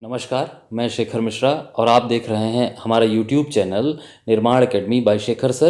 नमस्कार, मैं शेखर मिश्रा और आप देख रहे हैं हमारा यूट्यूब चैनल निर्माण एकेडमी बाय शेखर सर।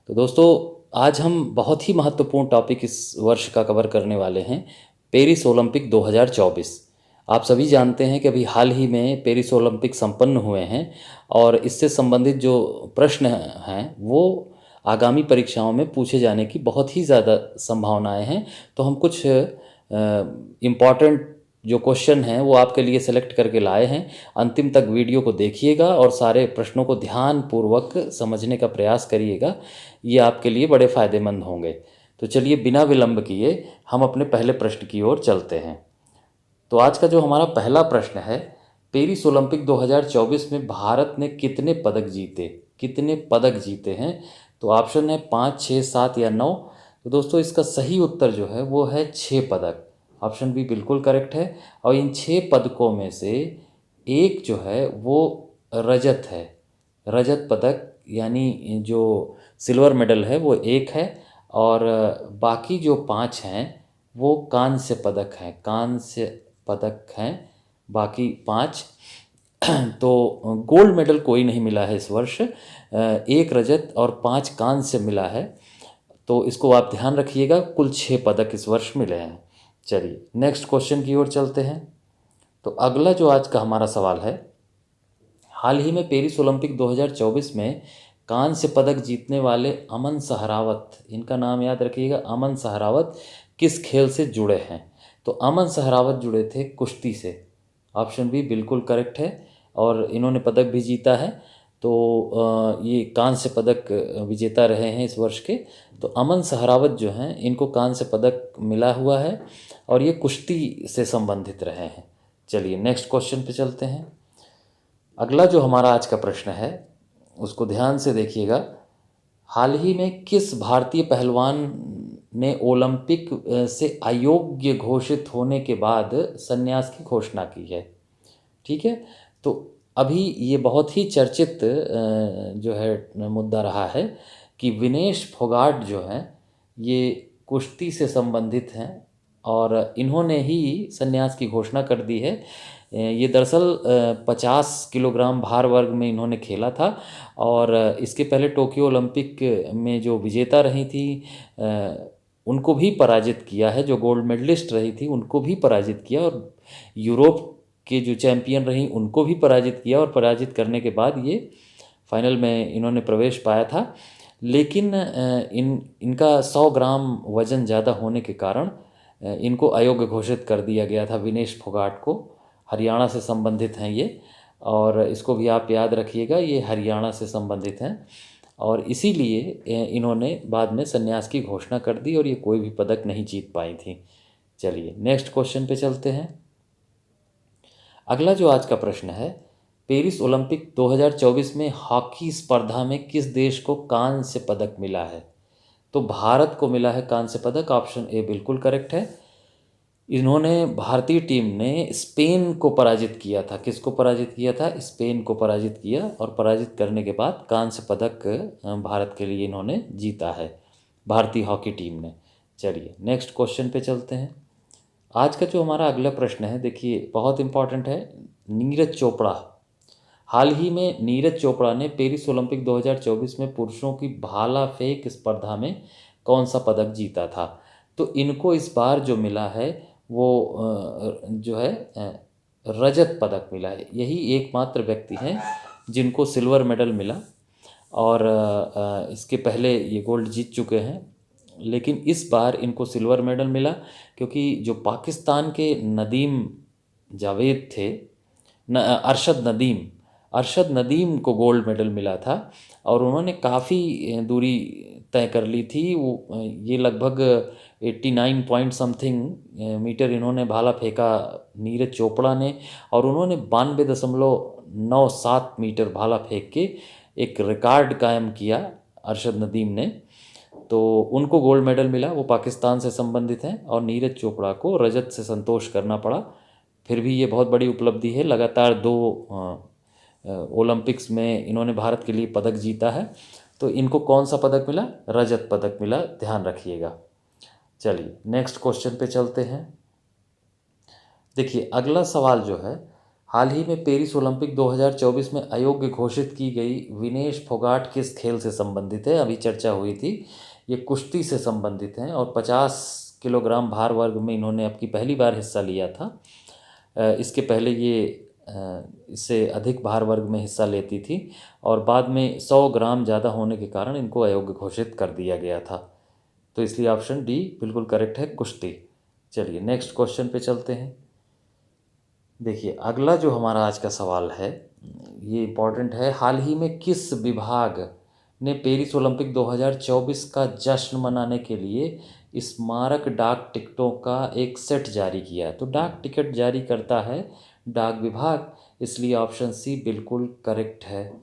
तो दोस्तों, आज हम बहुत ही महत्वपूर्ण टॉपिक इस वर्ष का कवर करने वाले हैं, पेरिस ओलंपिक 2024। आप सभी जानते हैं कि अभी हाल ही में पेरिस ओलंपिक संपन्न हुए हैं और इससे संबंधित जो प्रश्न हैं वो आगामी परीक्षाओं में पूछे जाने की बहुत ही ज़्यादा संभावनाएं हैं। तो हम कुछ इम्पॉर्टेंट जो क्वेश्चन हैं वो आपके लिए सेलेक्ट करके लाए हैं। अंतिम तक वीडियो को देखिएगा और सारे प्रश्नों को ध्यानपूर्वक समझने का प्रयास करिएगा, ये आपके लिए बड़े फ़ायदेमंद होंगे। तो चलिए बिना विलंब किए हम अपने पहले प्रश्न की ओर चलते हैं। तो आज का जो हमारा पहला प्रश्न है, पेरिस ओलंपिक 2024 में भारत ने कितने पदक जीते हैं? तो ऑप्शन है 5, 6, 7 या 9। तो दोस्तों, इसका सही उत्तर जो है वो है 6 पदक। ऑप्शन बी बिल्कुल करेक्ट है। और इन 6 पदकों में से एक जो है वो रजत है। रजत पदक यानी जो सिल्वर मेडल है वो एक है और बाकी जो 5 हैं वो कांस्य पदक हैं बाकी 5। तो गोल्ड मेडल कोई नहीं मिला है इस वर्ष, एक रजत और 5 कांस्य मिला है। तो इसको आप ध्यान रखिएगा, कुल 6 पदक इस वर्ष मिले हैं। चलिए नेक्स्ट क्वेश्चन की ओर चलते हैं। तो अगला जो आज का हमारा सवाल है, हाल ही में पेरिस ओलंपिक 2024 में कांस्य पदक जीतने वाले अमन सहरावत, इनका नाम याद रखिएगा, अमन सहरावत किस खेल से जुड़े हैं? तो अमन सहरावत जुड़े थे कुश्ती से। ऑप्शन बी बिल्कुल करेक्ट है और इन्होंने पदक भी जीता है। तो ये कांस्य पदक विजेता रहे हैं इस वर्ष के। तो अमन सहरावत जो हैं इनको कांस्य पदक मिला हुआ है और ये कुश्ती से संबंधित रहे हैं। चलिए नेक्स्ट क्वेश्चन पे चलते हैं। अगला जो हमारा आज का प्रश्न है उसको ध्यान से देखिएगा। हाल ही में किस भारतीय पहलवान ने ओलंपिक से अयोग्य घोषित होने के बाद संन्यास की घोषणा की है? ठीक है, तो अभी ये बहुत ही चर्चित जो है मुद्दा रहा है कि विनेश फोगाट जो हैं ये कुश्ती से संबंधित हैं और इन्होंने ही संन्यास की घोषणा कर दी है। ये दरअसल 50 किलोग्राम भार वर्ग में इन्होंने खेला था और इसके पहले टोक्यो ओलंपिक में जो विजेता रही थी उनको भी पराजित किया है, जो गोल्ड मेडलिस्ट रही थी उनको भी पराजित किया और यूरोप के जो चैम्पियन रहीं उनको भी पराजित किया और पराजित करने के बाद ये फाइनल में इन्होंने प्रवेश पाया था। लेकिन इनका 100 ग्राम वज़न ज़्यादा होने के कारण इनको अयोग्य घोषित कर दिया गया था, विनेश फोगाट को। हरियाणा से संबंधित हैं ये और इसको भी आप याद रखिएगा, ये हरियाणा से संबंधित हैं और इसीलिए इन्होंने बाद में संन्यास की घोषणा कर दी और ये कोई भी पदक नहीं जीत पाई थी। चलिए नेक्स्ट क्वेश्चन पे चलते हैं। अगला जो आज का प्रश्न है, पेरिस ओलंपिक 2024 में हॉकी स्पर्धा में किस देश को कांस्य पदक मिला है? तो भारत को मिला है कांस्य पदक। ऑप्शन ए बिल्कुल करेक्ट है। इन्होंने, भारतीय टीम ने स्पेन को पराजित किया था। किसको पराजित किया था? स्पेन को पराजित किया और पराजित करने के बाद कांस्य पदक भारत के लिए इन्होंने जीता है, भारतीय हॉकी टीम ने। चलिए नेक्स्ट क्वेश्चन पे चलते हैं। आज का जो हमारा अगला प्रश्न है, देखिए बहुत इंपॉर्टेंट है। नीरज चोपड़ा, हाल ही में नीरज चोपड़ा ने पेरिस ओलंपिक 2024 में पुरुषों की भाला फेंक स्पर्धा में कौन सा पदक जीता था? तो इनको इस बार जो मिला है वो जो है रजत पदक मिला है। यही एकमात्र व्यक्ति हैं जिनको सिल्वर मेडल मिला और इसके पहले ये गोल्ड जीत चुके हैं, लेकिन इस बार इनको सिल्वर मेडल मिला क्योंकि जो पाकिस्तान के नदीम जावेद थे, अरशद नदीम को गोल्ड मेडल मिला था और उन्होंने काफ़ी दूरी तय कर ली थी। वो ये लगभग 89 पॉइंट समथिंग मीटर इन्होंने भाला फेंका नीरज चोपड़ा ने और उन्होंने 92.97 मीटर भाला फेंक के एक रिकॉर्ड कायम किया अरशद नदीम ने। तो उनको गोल्ड मेडल मिला, वो पाकिस्तान से संबंधित हैं और नीरज चोपड़ा को रजत से संतोष करना पड़ा। फिर भी ये बहुत बड़ी उपलब्धि है, लगातार 2 ओलंपिक्स में इन्होंने भारत के लिए पदक जीता है। तो इनको कौन सा पदक मिला? रजत पदक मिला, ध्यान रखिएगा। चलिए नेक्स्ट क्वेश्चन पे चलते हैं। देखिए अगला सवाल जो है, हाल ही में पेरिस ओलंपिक 2024 में अयोग्य घोषित की गई विनेश फोगाट किस खेल से संबंधित है? अभी चर्चा हुई थी। ये कुश्ती से संबंधित हैं और 50 किलोग्राम भार वर्ग में इन्होंने अपनी पहली बार हिस्सा लिया था। इसके पहले ये इससे अधिक भार वर्ग में हिस्सा लेती थी और बाद में 100 ग्राम ज़्यादा होने के कारण इनको अयोग्य घोषित कर दिया गया था। तो इसलिए ऑप्शन डी बिल्कुल करेक्ट है, कुश्ती। चलिए नेक्स्ट क्वेश्चन पे चलते हैं। देखिए अगला जो हमारा आज का सवाल है ये इम्पॉर्टेंट है। हाल ही में किस विभाग ने पेरिस ओलंपिक 2024 का जश्न मनाने के लिए स्मारक डाक टिकटों का एक सेट जारी किया है? तो डाक टिकट जारी करता है डाक विभाग, इसलिए ऑप्शन सी बिल्कुल करेक्ट है।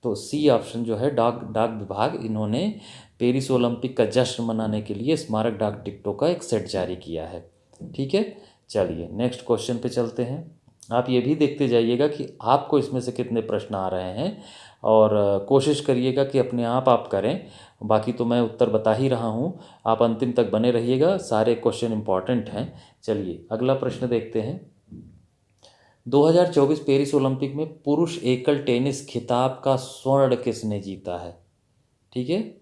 तो सी ऑप्शन जो है डाक विभाग, इन्होंने पेरिस ओलंपिक का जश्न मनाने के लिए स्मारक डाक टिकटों का एक सेट जारी किया है। ठीक है, चलिए नेक्स्ट क्वेश्चन पे चलते हैं। आप ये भी देखते जाइएगा कि आपको इसमें से कितने प्रश्न आ रहे हैं और कोशिश करिएगा कि अपने आप करें। बाकी तो मैं उत्तर बता ही रहा हूँ, आप अंतिम तक बने रहिएगा, सारे क्वेश्चन इंपॉर्टेंट हैं। चलिए अगला प्रश्न देखते हैं। 2024 पेरिस ओलंपिक में पुरुष एकल टेनिस खिताब का स्वर्ण किसने जीता है? ठीक है,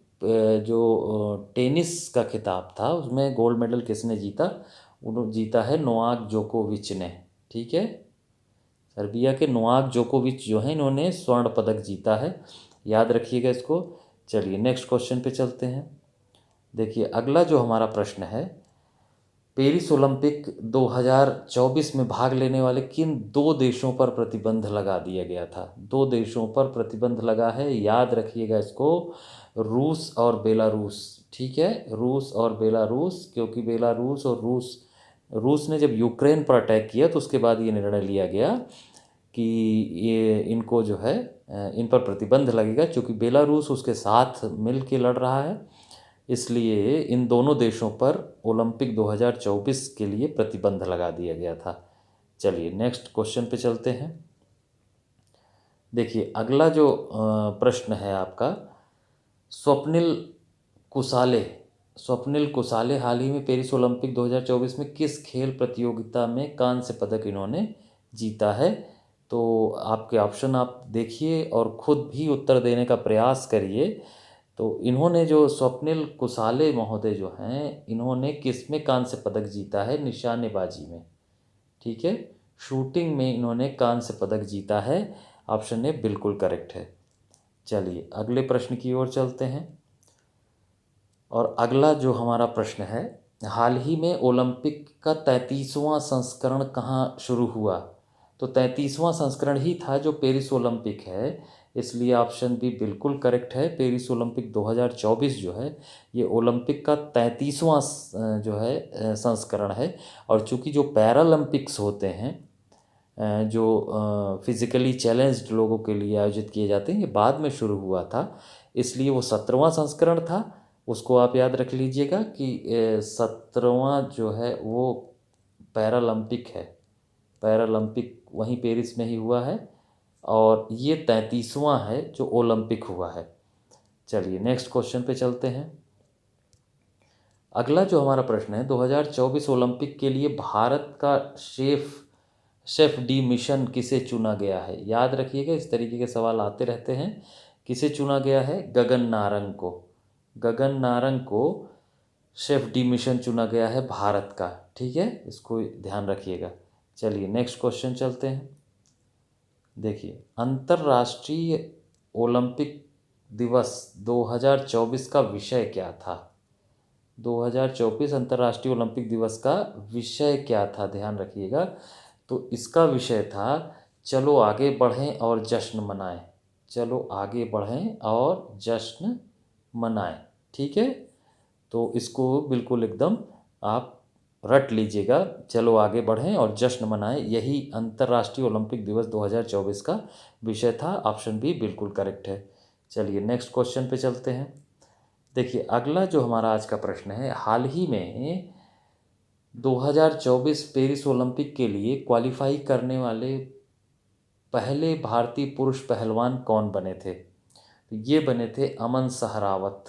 जो टेनिस का खिताब था उसमें गोल्ड मेडल किसने जीता? उन्होंने जीता है नोवाक जोकोविच ने। ठीक है, सर्बिया के नोवाक जोकोविच जो हैं इन्होंने स्वर्ण पदक जीता है, याद रखिएगा इसको। चलिए नेक्स्ट क्वेश्चन पे चलते हैं। देखिए अगला जो हमारा प्रश्न है, पेरिस ओलंपिक 2024 में भाग लेने वाले किन दो देशों पर प्रतिबंध लगा दिया गया था? दो देशों पर प्रतिबंध लगा है, याद रखिएगा इसको, रूस और बेलारूस। ठीक है, रूस और बेलारूस, क्योंकि बेलारूस और रूस ने जब यूक्रेन पर अटैक किया तो उसके बाद ये निर्णय लिया गया कि ये इनको जो है इन पर प्रतिबंध लगेगा, क्योंकि बेलारूस उसके साथ मिल के लड़ रहा है, इसलिए इन दोनों देशों पर ओलंपिक 2024 के लिए प्रतिबंध लगा दिया गया था। चलिए नेक्स्ट क्वेश्चन पे चलते हैं। देखिए अगला जो प्रश्न है आपका, स्वप्निल कुसाले हाल ही में पेरिस ओलंपिक 2024 में किस खेल प्रतियोगिता में कांस्य पदक इन्होंने जीता है? तो आपके ऑप्शन आप देखिए और खुद भी उत्तर देने का प्रयास करिए। तो इन्होंने जो स्वप्निल कुसाले महोदय जो हैं, इन्होंने किस में कांस्य पदक जीता है? निशानेबाजी में। ठीक है, शूटिंग में इन्होंने कांस्य पदक जीता है, ऑप्शन ए बिल्कुल करेक्ट है। चलिए अगले प्रश्न की ओर चलते हैं। और अगला जो हमारा प्रश्न है, हाल ही में ओलंपिक का 33वां संस्करण कहाँ शुरू हुआ? तो 33वां संस्करण ही था जो पेरिस ओलंपिक है, इसलिए ऑप्शन बी बिल्कुल करेक्ट है। पेरिस ओलंपिक 2024 जो है ये ओलंपिक का 33वां जो है संस्करण है। और चूंकि जो पैरालंपिक्स होते हैं जो फिज़िकली चैलेंज्ड लोगों के लिए आयोजित किए जाते हैं, ये बाद में शुरू हुआ था, इसलिए वो 17वां संस्करण था। उसको आप याद रख लीजिएगा कि 17वां जो है वो पैरालंपिक है, पैरालंपिक वहीं पेरिस में ही हुआ है, और ये 33वां है जो ओलंपिक हुआ है। चलिए नेक्स्ट क्वेश्चन पे चलते हैं। अगला जो हमारा प्रश्न है, 2024 ओलंपिक के लिए भारत का शेफ डी मिशन किसे चुना गया है? याद रखिएगा, इस तरीके के सवाल आते रहते हैं। किसे चुना गया है? गगन नारंग को। गगन नारंग को शेफ डी मिशन चुना गया है भारत का। ठीक है, इसको ध्यान रखिएगा। चलिए नेक्स्ट क्वेश्चन चलते हैं। देखिए अंतर्राष्ट्रीय ओलंपिक दिवस 2024 का विषय क्या था? 2024 अंतर्राष्ट्रीय ओलंपिक दिवस का विषय क्या था, ध्यान रखिएगा। तो इसका विषय था चलो आगे बढ़ें और जश्न मनाएं। चलो आगे बढ़ें और जश्न मनाएं। ठीक है, तो इसको बिल्कुल एकदम आप रट लीजिएगा, चलो आगे बढ़ें और जश्न मनाएं, यही अंतर्राष्ट्रीय ओलंपिक दिवस 2024 का विषय था। ऑप्शन बी बिल्कुल करेक्ट है। चलिए नेक्स्ट क्वेश्चन पे चलते हैं। देखिए अगला जो हमारा आज का प्रश्न है, हाल ही में 2024 पेरिस ओलंपिक के लिए क्वालिफाई करने वाले पहले भारतीय पुरुष पहलवान कौन बने थे? तो ये बने थे अमन सहरावत,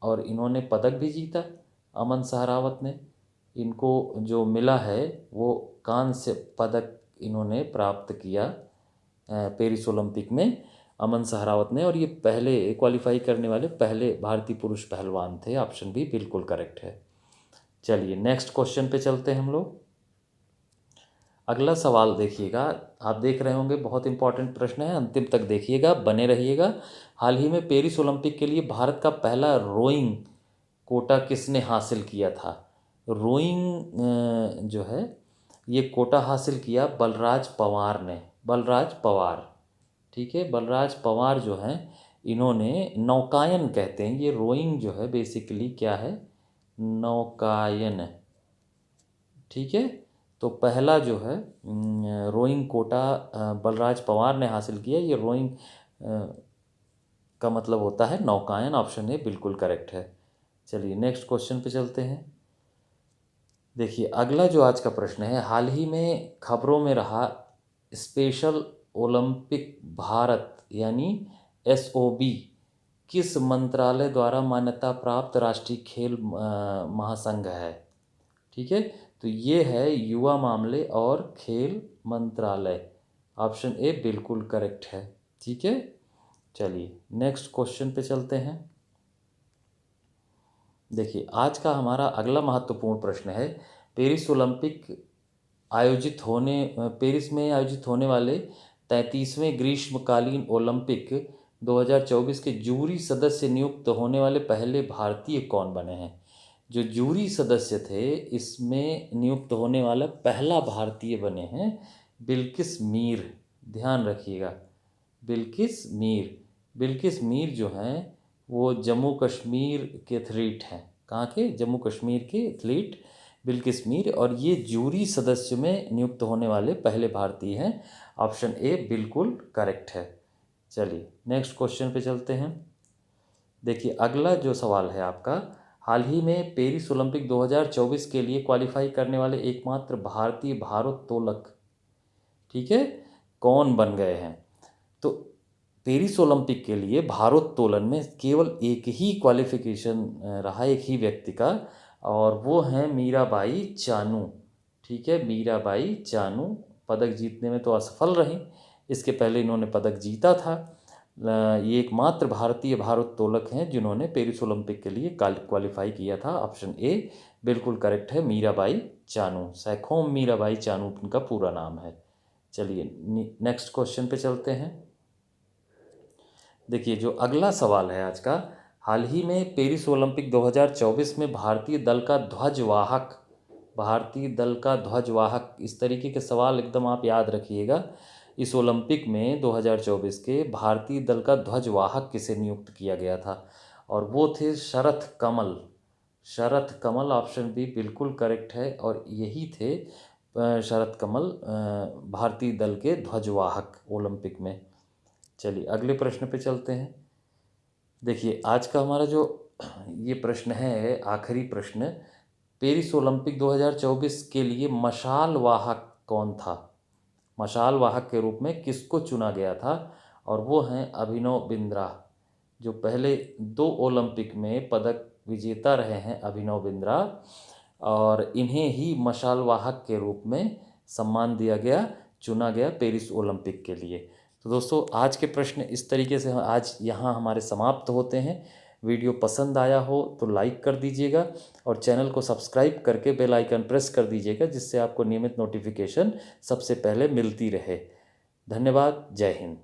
और इन्होंने पदक भी जीता। अमन सहरावत ने, इनको जो मिला है वो कांस्य पदक इन्होंने प्राप्त किया पेरिस ओलंपिक में, अमन सहरावत ने, और ये पहले क्वालिफाई करने वाले पहले भारतीय पुरुष पहलवान थे। ऑप्शन बी बिल्कुल करेक्ट है। चलिए नेक्स्ट क्वेश्चन पे चलते हैं हम लोग। अगला सवाल देखिएगा, आप देख रहे होंगे बहुत इंपॉर्टेंट प्रश्न है, अंतिम तक देखिएगा, बने रहिएगा। हाल ही में पेरिस ओलंपिक के लिए भारत का पहला रोइंग कोटा किसने हासिल किया था? रोइंग जो है ये कोटा हासिल किया बलराज पवार ने, बलराज पवार, ठीक है। बलराज पवार जो हैं इन्होंने, नौकायन कहते हैं ये रोइंग जो है, बेसिकली क्या है, नौकायन, ठीक है। तो पहला जो है रोइंग कोटा बलराज पवार ने हासिल किया। ये रोइंग का मतलब होता है नौकायन। ऑप्शन ए बिल्कुल करेक्ट है। चलिए नेक्स्ट क्वेश्चन पे चलते हैं। देखिए अगला जो आज का प्रश्न है, हाल ही में खबरों में रहा स्पेशल ओलंपिक भारत यानी SOB किस मंत्रालय द्वारा मान्यता प्राप्त राष्ट्रीय खेल महासंघ है? ठीक है, तो ये है युवा मामले और खेल मंत्रालय। ऑप्शन ए बिल्कुल करेक्ट है। ठीक है, चलिए नेक्स्ट क्वेश्चन पे चलते हैं। देखिए आज का हमारा अगला महत्वपूर्ण प्रश्न है, पेरिस में आयोजित होने वाले 33वें ग्रीष्मकालीन ओलंपिक 2024 के जूरी सदस्य नियुक्त होने वाले पहले भारतीय कौन बने हैं? जो जूरी सदस्य थे इसमें नियुक्त होने वाला पहला भारतीय बने हैं बिल्किस मीर। ध्यान रखिएगा, बिल्किस मीर। बिल्किस मीर जो हैं वो जम्मू कश्मीर के एथलीट हैं। कहाँ के? जम्मू कश्मीर के एथलीट बिल्किस मीर, और ये जूरी सदस्य में नियुक्त होने वाले पहले भारतीय हैं। ऑप्शन ए बिल्कुल करेक्ट है। चलिए नेक्स्ट क्वेश्चन पे चलते हैं। देखिए अगला जो सवाल है आपका, हाल ही में पेरिस ओलंपिक 2024 के लिए क्वालिफाई करने वाले एकमात्र भारतीय भारोत्तोलक, ठीक है, कौन बन गए हैं? तो पेरिस ओलंपिक के लिए भारोत्तोलन में केवल एक ही क्वालिफिकेशन रहा, एक ही व्यक्ति का, और वो हैं मीराबाई चानू। ठीक है, मीराबाई चानू पदक जीतने में तो असफल रहीं, इसके पहले इन्होंने पदक जीता था। ये एकमात्र भारतीय भारोत्तोलक हैं जिन्होंने पेरिस ओलंपिक के लिए क्वालिफाई किया था। ऑप्शन ए बिल्कुल करेक्ट है, मीराबाई चानू। सैखोम मीराबाई चानू उनका पूरा नाम है। चलिए नेक्स्ट क्वेश्चन पे चलते हैं। देखिए जो अगला सवाल है आज का, हाल ही में पेरिस ओलंपिक 2024 में भारतीय दल का ध्वजवाहक, इस तरीके के सवाल एकदम आप याद रखिएगा। इस ओलंपिक में 2024 के भारतीय दल का ध्वजवाहक किसे नियुक्त किया गया था? और वो थे शरथ कमल। शरथ कमल, ऑप्शन बी बिल्कुल करेक्ट है, और यही थे शरथ कमल भारतीय दल के ध्वजवाहक ओलंपिक में। चलिए अगले प्रश्न पे चलते हैं। देखिए आज का हमारा जो ये प्रश्न है, आखिरी प्रश्न, पेरिस ओलंपिक 2024 के लिए मशाल वाहक कौन था? मशाल वाहक के रूप में किसको चुना गया था? और वो हैं अभिनव बिंद्रा, जो पहले 2 ओलंपिक में पदक विजेता रहे हैं अभिनव बिंद्रा, और इन्हें ही मशाल वाहक के रूप में सम्मान दिया गया, चुना गया पेरिस ओलंपिक के लिए। तो दोस्तों आज के प्रश्न इस तरीके से आज यहाँ हमारे समाप्त होते हैं। वीडियो पसंद आया हो तो लाइक कर दीजिएगा, और चैनल को सब्सक्राइब करके बेल आइकन प्रेस कर दीजिएगा, जिससे आपको नियमित नोटिफिकेशन सबसे पहले मिलती रहे। धन्यवाद। जय हिंद।